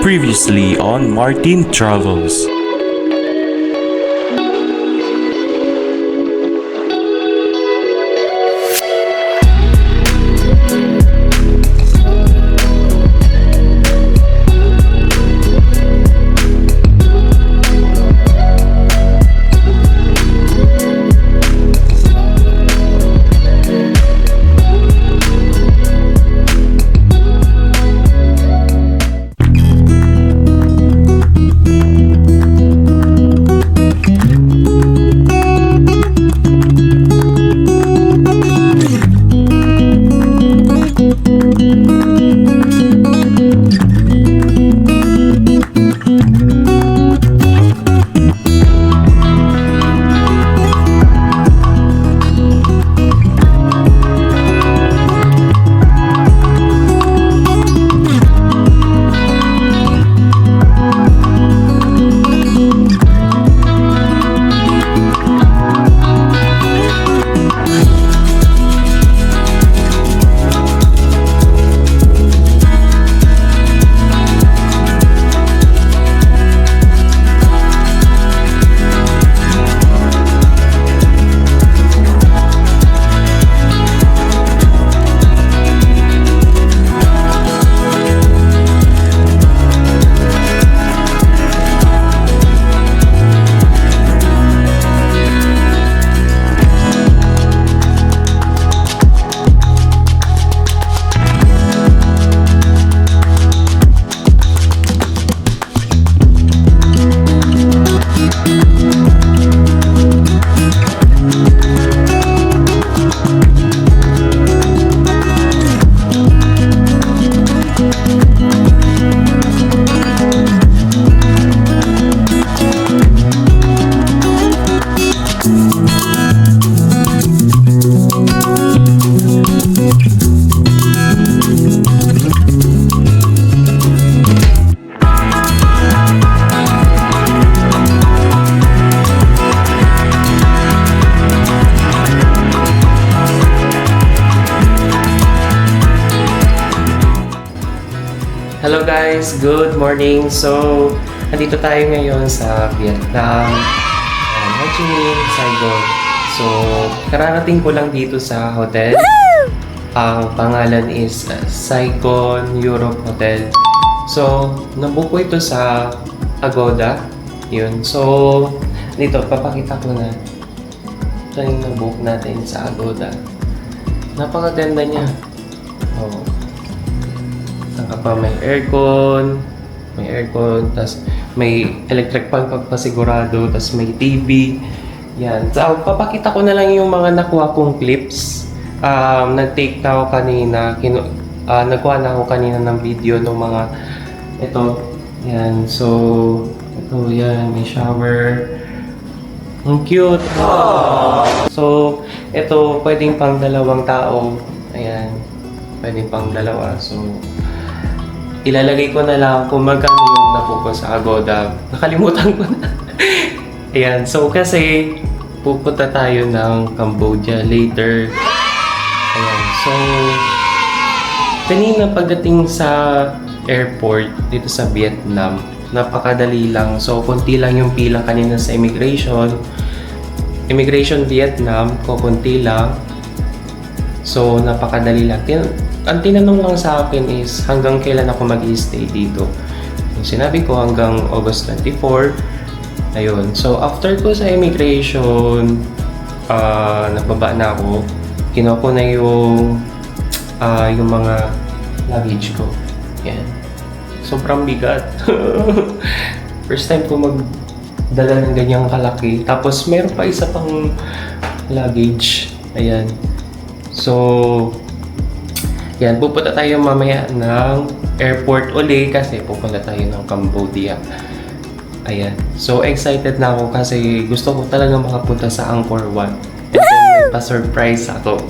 Previously on Martin Travels. Hello guys, good morning. So, nandito tayo ngayon sa Vietnam, Ho Chi Minh, Saigon. So, kararating ko lang dito sa hotel. Ang pangalan is Saigon Europe Hotel. So, nabook ko ito sa Agoda. Yun. So, dito, papakita ko na. Ito yung nabook natin sa Agoda. Napakaganda niya. Oh. Saka pa may aircon, tas may electric fan pagpasigurado, tas may TV. Yan. So, papakita ko na lang yung mga nakuha kong clips. Nag-take na ako kanina, nagkuha na ako kanina ng video ng mga ito. Yan. So, ito yan, may shower. Ang cute. So, ito pwedeng pang dalawang tao. Ayan. Pwedeng pang dalawa. So, ilalagay ko na lang kung magkano yung nabuko sa Agoda. Nakalimutan ko na. Ayan. So, kasi pupunta tayo ng Cambodia later. Ayan. So, kanina pagdating sa airport dito sa Vietnam, napakadali lang. So, konti lang yung pila kanina sa immigration. Immigration Vietnam, konti lang. So, napakadali lang. Ang tinanong lang sa akin is hanggang kailan ako mag-i-stay dito. Yung sinabi ko hanggang August 24. Ayun. So, after ko sa immigration, nababa na ako. Kinuha ko na yung mga luggage ko. Yan. Sobrang bigat. First time ko magdala ng ganyang kalaki. Tapos, meron pa isa pang luggage. Ayan. So, yan, pupunta tayo mamaya ng airport uli kasi pupunta tayo ng Cambodia. Ayan. So, excited na ako kasi gusto ko talaga makapunta sa Angkor Wat. And then, may pa-surprise ako.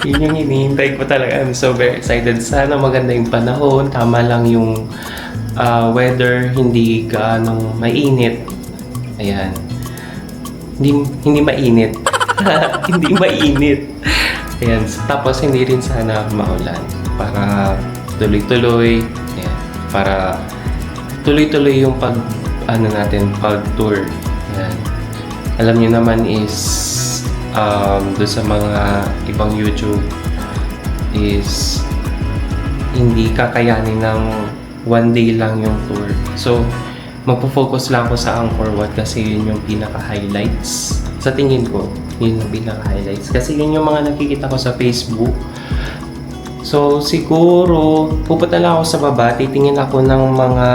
Yun yung hinihintay ko talaga. I'm so very excited. Sana maganda yung panahon. Tama lang yung weather. Hindi gaanong mainit. Ayan. Hindi mainit. Hindi mainit. Ayan. Tapos hindi rin sana maulan para tuloy-tuloy. Ayan. para tuloy-tuloy yung pag-tour. Yan. Alam niyo naman is doon sa mga ibang YouTube is hindi kakayanin ng one day lang yung tour. So, magpo-focus lang ako sa Angkor Wat kasi yun yung pinaka-highlights. Sa tingin ko, yun yung pinaka-highlights. Kasi yun yung mga nakikita ko sa Facebook. So, siguro, pupunta lang ako sa baba, titingin ako ng mga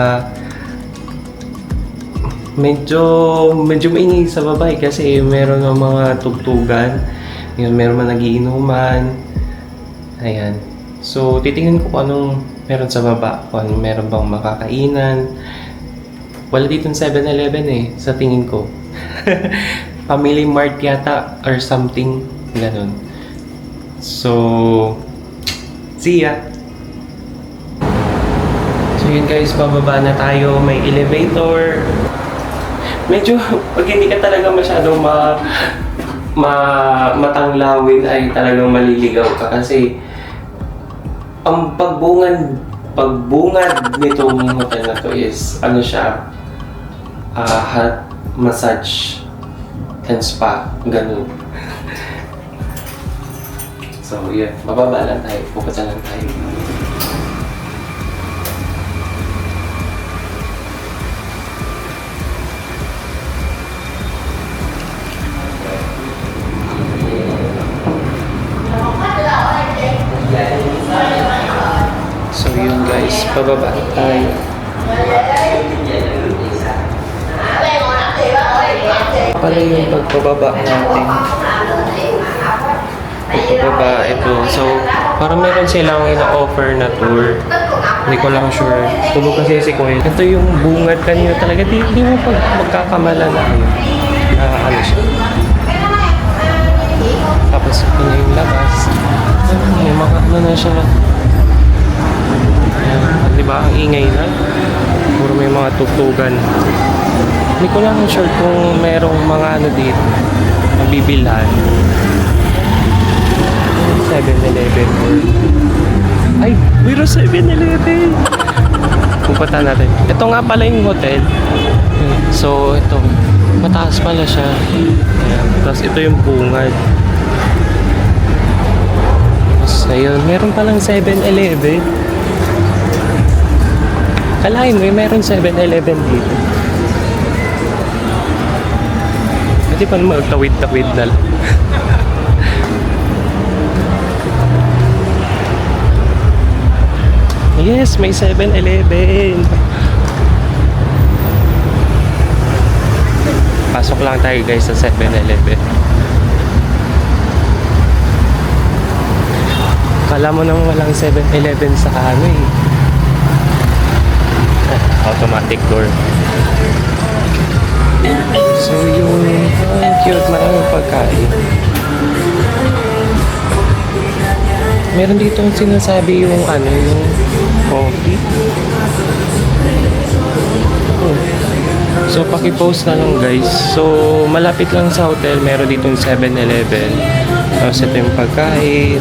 medyo maingay sa baba kasi meron ng mga tugtugan. Yun, meron man nagiinuman. Ayan. So, titingin ko kung anong meron sa baba, kung anong meron bang makakainan. Wala dito ng 7-Eleven sa tingin ko. Family Mart yata or something, ganun. So, see ya! So yun guys, bababa na tayo. May elevator. Medyo, pag hindi ka talaga masyadong matanglawin ay talagang maliligaw ka kasi ang pagbungad nitong hotel na to is ano siya, hot massage and spa, ganun. So yeah, mababa lang tayo, pupunta lang tayo. So yun guys, pababa tayo. Pala yung pagpababa natin. Pagpababa ito. So, parang meron silang ina-offer na tour. Hindi ko lang sure. Tulog kasi si Kuya. Ito yung bungad kanina talaga. Di mo magkakamala na ano siya. Tapos ito na yung labas. May mga ano na siya. Di ba? Ang ingay na. Puro may mga tugtugan. Hindi ko lang sure kung merong mga ano dito. Mabibilhan. 7-Eleven or... Ay! Mayroon 7-Eleven! Pupunta natin. Ito nga pala yung hotel. So, ito. Mataas pala siya. Ayan. Tapos ito yung bungad. Tapos ayun. Meron palang 7-Eleven. Kalahin mo, meron 7-Eleven dito. Hindi pa naman magtawid-tawid na lang. Yes, may 7-Eleven. Pasok lang tayo guys sa 7-Eleven. Kala mo naman walang 7-Eleven sa ano automatic door. So yung cute, maraming pagkain. Meron dito yung sinasabi yung yung coffee. So paki-post na lang guys. So malapit lang sa hotel, meron dito yung 7-Eleven. Tapos ito yung pagkain.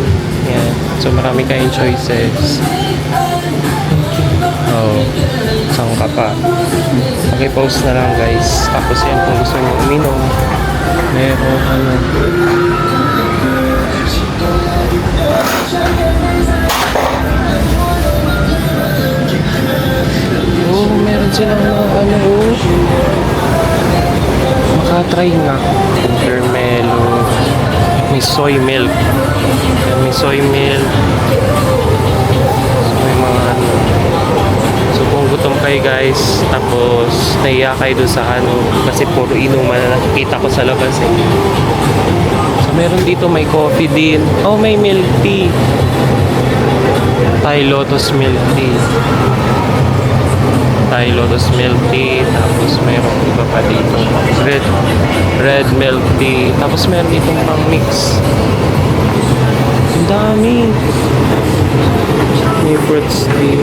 Yan. So marami kayong choices. Saan ka pa? Paki-post na lang guys. Tapos yan kung gusto nyo uminom. Meron meron silang makatry nga. Intermelo. May soy milk. May soy milk. So may mga So kung gutom kayo guys, tapos nahiya kayo doon sa kasi puro inuman na nakikita ko sa labas So meron dito, may coffee din. Oh, may milk tea. Thai Lotus milk tea. Thai Lotus milk tea. Tapos meron iba pa dito. Red milk tea. Tapos meron dito pang mix. Ang dami. May fruits tea.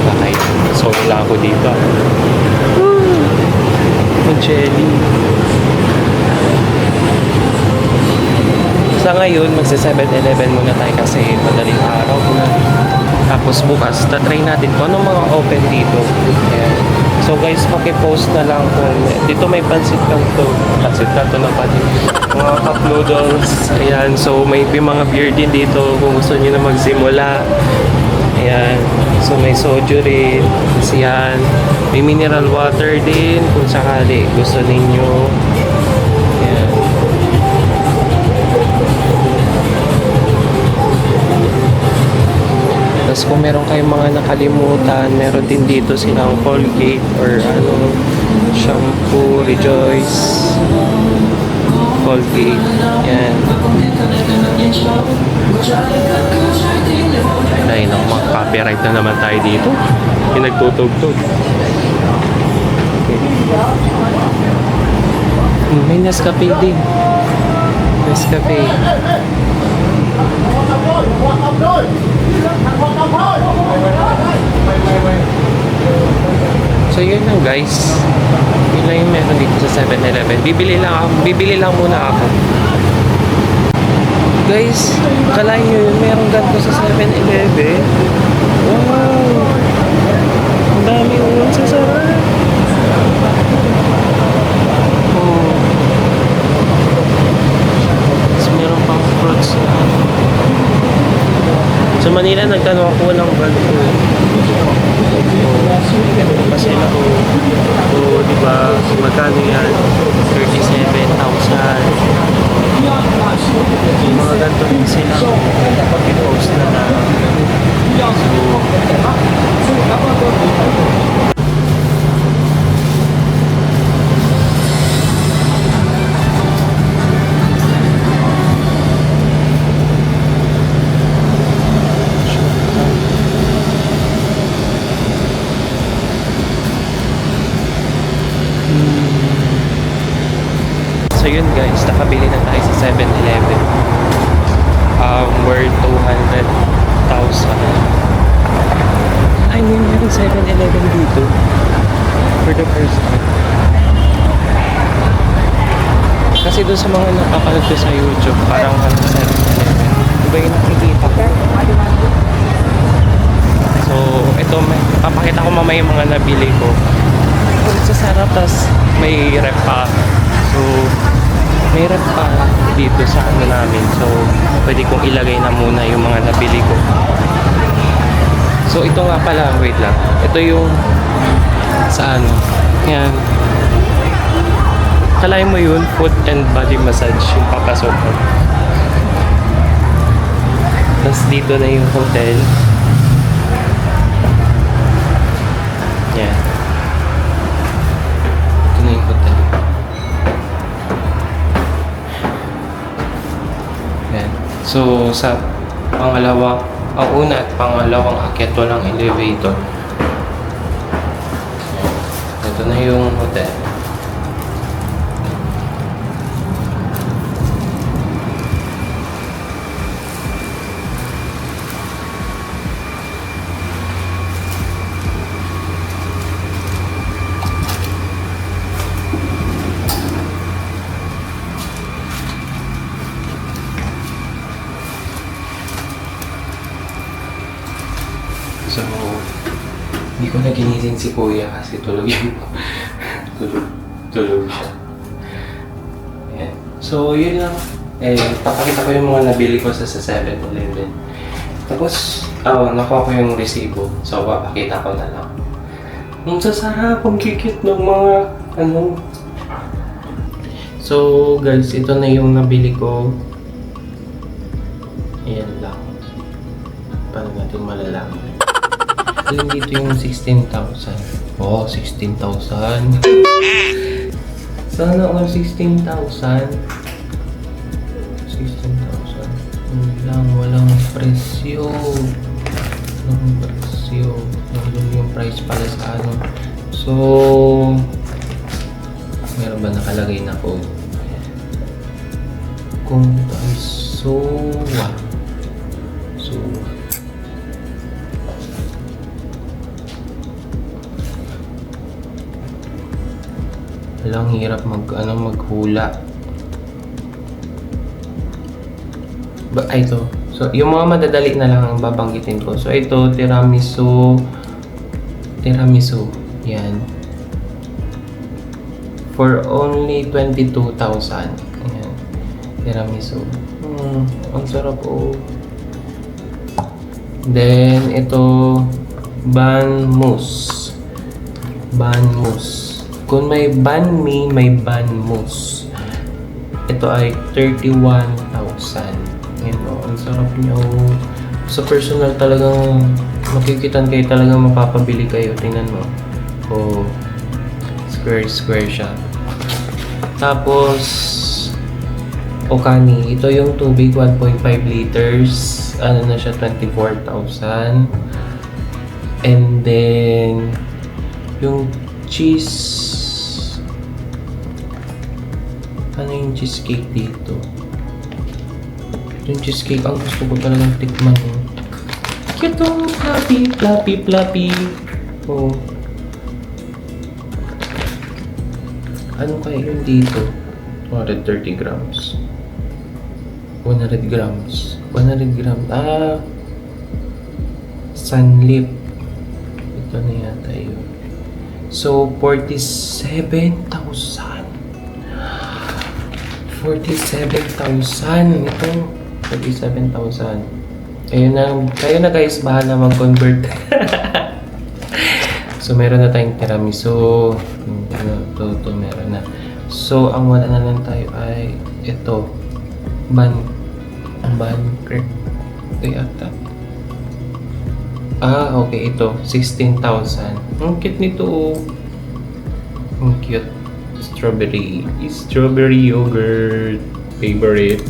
Okay. So wala ako dito. May jelly. Saan ngayon, magsa 7-Eleven muna tayo kasi madaling araw na. Tapos bukas, tatry natin kung anong mga open dito. Ayan. So guys, pakipost na lang kung dito may pansit kanto. Pansit kanto na pa din. Mga cup noodles. Ayan. So may mga beer din dito kung gusto niyo na magsimula. Ayan. So may soju rin. Kasi yan. May mineral water din kung sakali gusto ninyo. Ayan. Tapos kung meron kayong mga nakalimutan, meron din dito silang Colgate or shampoo, Rejoice, Colgate. Yan. Ay, naku, mga copyright na naman tayo dito. Yung nagtutugtog. Okay. May Nescafe din. Nescafe. So yun lang guys. Yun lang yung meron dito sa 7-Eleven. Bibili lang muna ako. Guys, kalahin nyo yun, meron ganito sa 7-Eleven. Wow! Ang dami uwan sa sarap. Oh. Tapos meron pang fruits na. Sa Manila, nagtanong ako ng ganito. Pa sila diba, magkano yan? 37,000. Mga ganito rin sila. Pag-post na lang. So yun guys, nakabili na tayo sa 7-Eleven. Worth 200,000. Ay, meron 7-Eleven dito. For the first time. Kasi doon sa mga nakapanood ko sa YouTube, parang 7-Eleven. Diba yung nakikita ko? So, ito, papakita ko mamaya yung mga nabili ko. Sa sarap, tas may rep pa. So, may rep pa dito sa ano namin. So, pwede kong ilagay na muna yung mga nabili ko. So, ito nga pala, wait lang. Ito yung sa ano. Yan. Kalahin mo yun, foot and body massage yung papasokan. Tapos dito na yung hotel. Yan. Ito na yung hotel. So, sa pangalawa, ang una at pangalawang akyat walang elevator. Ito na yung hotel. So, hindi ko na ginising si Kuya kasi tulog yun. tulog siya. Ayan. So, yun lang. Papakita ko yung mga nabili ko sa 7-Eleven. Tapos, nakuha ko yung resibo. So, papakita ko na lang. Ang sasarap, ang kikit ng mga, So, guys, ito na yung nabili ko. Ayan lang. Paano natin malalaman? Alin dito yung 16,000. Oh, 16,000. Sana all 16,000. 16,000. Walang presyo. Walang presyo. Nandun yung price pala sa ano. So, meron ba nakalagay na code? Kung ay SOWA. Walang hirap maghula. Ito. So, yung mga madadali na lang ang babanggitin ko. So, ito, tiramisu. Tiramisu. Yan. For only 22,000. Ayan. Tiramisu. Ang sarap oh. Then, ito, banmousse. Banmousse. Kung may banh mi, may banmousse. Ito ay 31,000. Ayan o, ang sarap niya oh. Sa personal talagang makikitan kayo, talagang mapapabili kayo. Tingnan mo. Oh, square siya. Tapos, Okani. Ito yung tubig, 1.5 liters. Ano na siya, 24,000. And then, yung cheese. Ano yung cheesecake dito? Yung cheesecake, ang gusto ko talagang tikman. Cute oh, fluffy. Oh. Ano kaya yun dito? 130 grams. 100 grams. 100 grams. Sunlip. Ito na yata yun. So, 47,000. 47,000. Ito, 47,000. Kayo na guys, bahala mag-convert. So, meron na tayong tiramisu. Ito, meron na. So, ang wala na lang tayo ay ito. Ban crepe. Ito yata. Okay. Ito. 16,000. Ang cute nito. Ang cute. Strawberry yogurt. Favorite.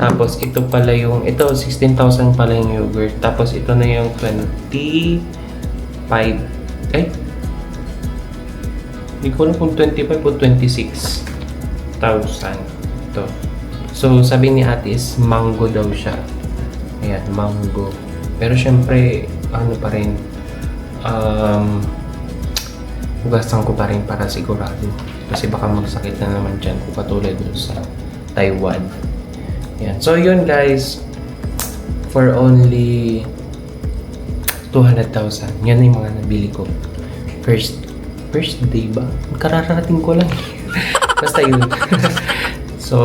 Tapos, ito pala yung... Ito, 16,000 pala yung yogurt. Tapos, ito na yung 25... Hindi ko alam kung 25 o 26,000. Ito. So, sabi ni ate is mango daw siya. Ayan, mango. Pero syempre, ano pa rin, hugasan ko pa rin para sigurado. Kasi baka magsakit na naman dyan kung katulad dun sa Taiwan. Ayan. So, yun guys. For only 200,000. Yan yung mga nabili ko. First day ba? Kararating ko lang. Basta yun. So,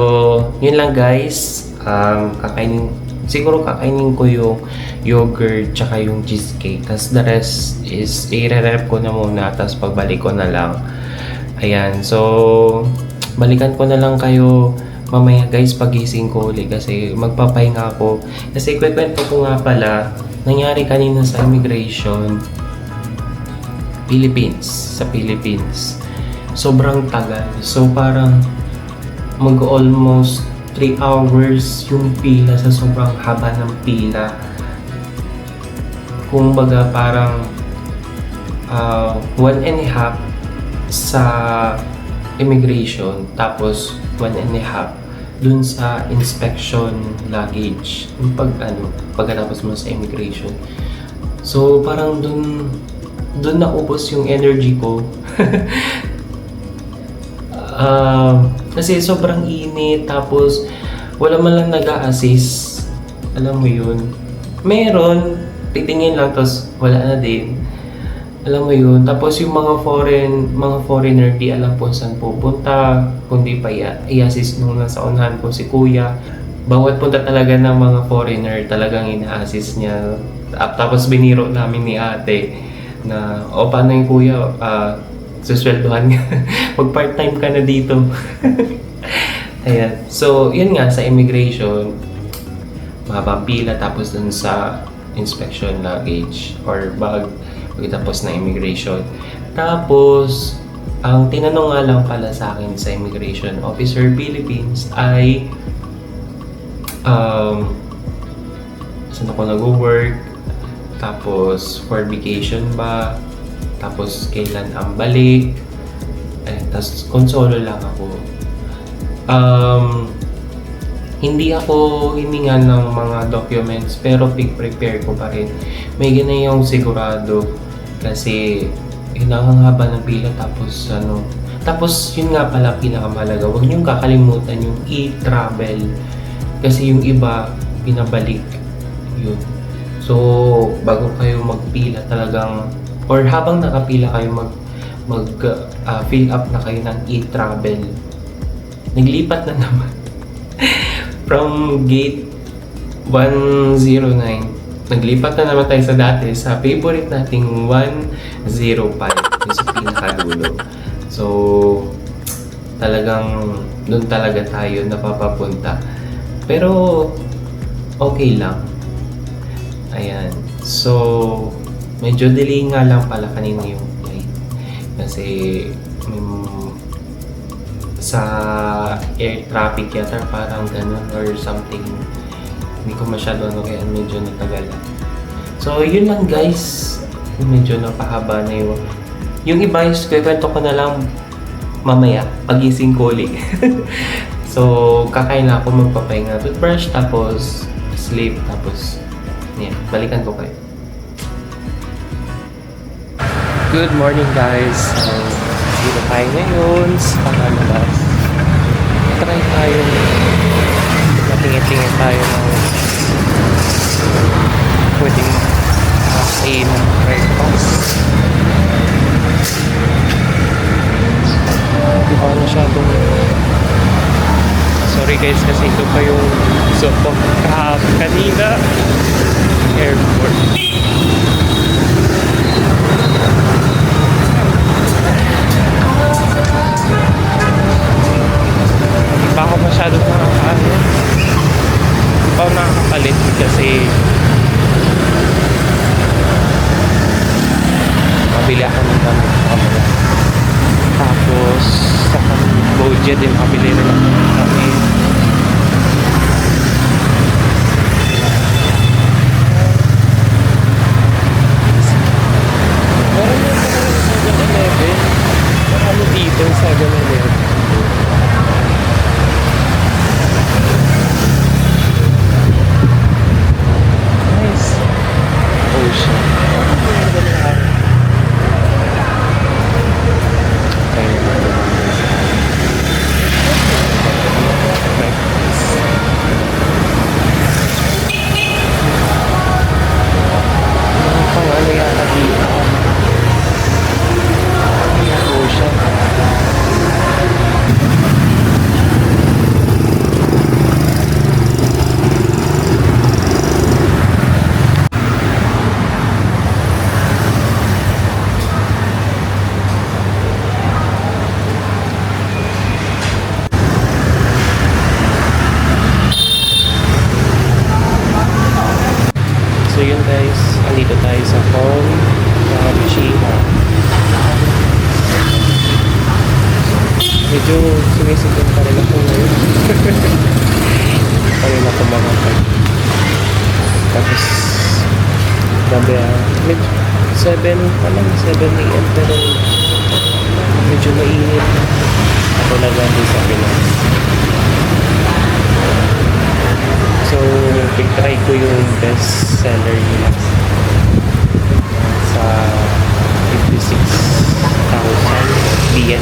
yun lang guys. Siguro kakainin ko yung yogurt tsaka yung cheesecake. Tapos the rest is i-rep ko na muna. Tapos pagbalik ko na lang. Ayan. So, balikan ko na lang kayo mamaya guys pagising ko ulit. Kasi magpapahinga ako. Kasi kwento ko nga pala, nangyari kanina sa immigration. Sa Philippines. Sobrang tagal. So, parang mag-almost 3 hours yung pila sa sobrang haba ng pila. Kumbaga, parang 1.5 sa immigration, tapos 1.5 dun sa inspection luggage. Yung pagkatapos mo sa immigration. So, parang doon naubos yung energy ko. Kasi sobrang init, tapos wala man lang nag-a-assist. Alam mo yun. Meron, titingin lang, tapos wala na din. Alam mo yun. Tapos yung mga foreigner, di alam po saan pupunta. Kundi pa i-assist nung nasa unahan ko si kuya. Bawat punta talaga ng mga foreigner, talagang ina-assist niya. Tapos biniro namin ni ate na, paano yung kuya, susweldohan niya. Mag-part-time ka na dito. Ayan. So, yun nga, sa immigration, mahabang pila, tapos dun sa inspection luggage or bag, pagkatapos na immigration. Tapos, ang tinanong nga lang pala sa akin sa Immigration Officer Philippines ay saan ako nag-work, tapos for vacation ba, tapos kailan ang balik, tapos konsolo lang ako. Hindi ako hiningan ng mga documents, pero prepare ko pa rin. May ganayong sigurado kasi hinahangaba ng pila, tapos yun nga pala pinakamalaga, huwag niyong kakalimutan yung e-travel. Kasi yung iba, pinabalik yun. So, bago kayo magpila talagang, or habang nakapila kayo fill up na kayo ng e-travel. Naglipat na naman. From gate 109, naglipat na naman tayo sa dati, sa favorite nating 105, yung sa pinakadulo. So, talagang doon talaga tayo napapapunta. Pero, okay lang. Ayan. So, medyo delay nga lang pala kanina yung flight. Kasi, sa air traffic yata parang ganun or something. Hindi ko masyado kaya medyo natagalan. So, yun lang guys. Medyo napahaba na yung iba is kwento ko na lang mamaya pagising ko ulit. So, kakain na ako, magpapahinga, toothbrush, tapos sleep, tapos yan, balikan ko kayo. Good morning guys. Dito tayo ngayon sa Pangalas. Try tayo. Matingin-tingin tayo ng pwedeng makain ng breakfast. Hindi pa masyadong... Sorry guys kasi ito pa yung suot ko kanina. Airport. Hindi pa ako masyadong nakakaano. Hindi pa ako nakakapalit kasi mabili ako ng gamit kamera. Tapos sa Cambodia din mabili rin ako ng gamit. Meron yung 7-Eleven. Marami dito yung 7-Eleven. Nice. Ocean. So yun guys, andito tayo sa Hong Kong, China. Medyo sumisikip pa rin ako ngayon. Pa rin ako makapag. Tapos, gabi medyo 7 pa lang, 7 AM pero medyo mainit. Ako na din sa Pinas. So, pig-try ko yung best seller nila sa 56,000 BNB.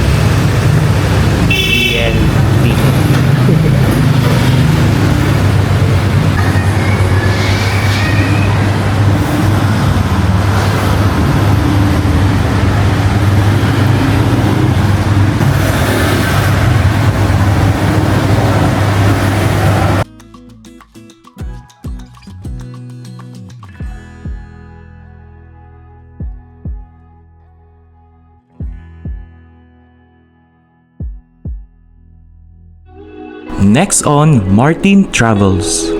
Next on Martin Travels.